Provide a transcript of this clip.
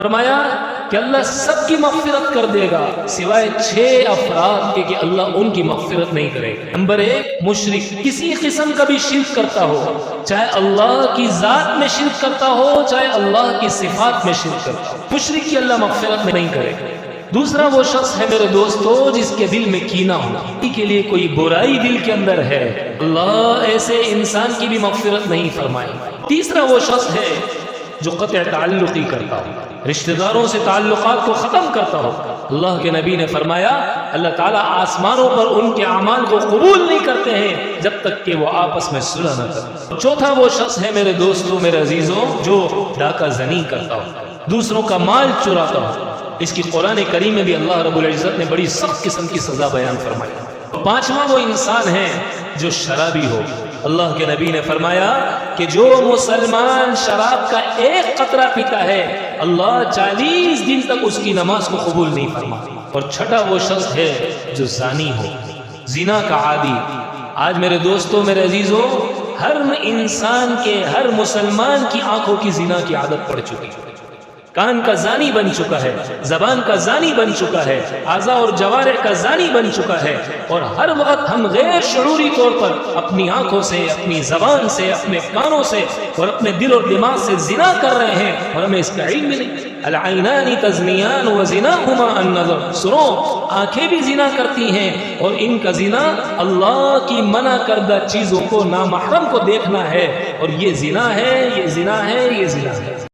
فرمایا کہ اللہ سب کی مغفرت کر دے گا سوائے 6 افراد کے کہ اللہ ان کی مغفرت نہیں کرے گا۔ نمبر 1، مشرک کسی قسم کا بھی شرک کرتا ہو، چاہے اللہ کی ذات میں شرک کرتا ہو چاہے اللہ کی صفات میں شرک کرتا ہو، مشرک کی اللہ مغفرت نہیں کرے گا۔ دوسرا وہ شخص ہے میرے دوستو جس کے دل میں کینہ ہو، کسی کے لیے کوئی برائی دل کے اندر ہے، اللہ ایسے انسان کی بھی مغفرت نہیں فرمائے گا۔ تیسرا وہ شخص ہے جو قطع تعلقی کرتا ہو، رشتہ داروں سے تعلقات کو ختم کرتا ہو۔ اللہ کے نبی نے فرمایا اللہ تعالیٰ آسمانوں پر ان کے اعمال کو قبول نہیں کرتے ہیں جب تک کہ وہ آپس میں صلح نہ کریں۔ چوتھا وہ شخص ہے میرے دوستوں میرے عزیزوں جو ڈاکہ زنی کرتا ہو، دوسروں کا مال چراتا ہو۔ اس کی قرآن کریم میں بھی اللہ رب العزت نے بڑی سخت قسم کی سزا بیان فرمائی۔ پانچواں وہ انسان ہے جو شرابی ہو۔ اللہ کے نبی نے فرمایا کہ جو مسلمان شراب کا 1 قطرہ پیتا ہے اللہ 40 دن تک اس کی نماز کو قبول نہیں فرماتا۔ اور چھٹا وہ شخص ہے جو زانی ہو، زنا کا عادی۔ آج میرے دوستوں میرے عزیزوں ہر انسان کے ہر مسلمان کی آنکھوں کی زنا کی عادت پڑ چکی ہے، کان کا زانی بن چکا ہے، زبان کا زانی بن چکا ہے، اعضاء اور جوارح کا زانی بن چکا ہے، اور ہر وقت ہم غیر شعوری طور پر اپنی آنکھوں سے اپنی زبان سے اپنے کانوں سے اور اپنے دل اور دماغ سے زنا کر رہے ہیں اور ہمیں اس کا علم نہیں۔ العینان تزنیان وزناہما النظر، سنو آنکھیں بھی زنا کرتی ہیں اور ان کا زنا اللہ کی منع کردہ چیزوں کو نامحرم کو دیکھنا ہے، اور یہ زنا ہے یہ زنا ہے یہ زنا ہے۔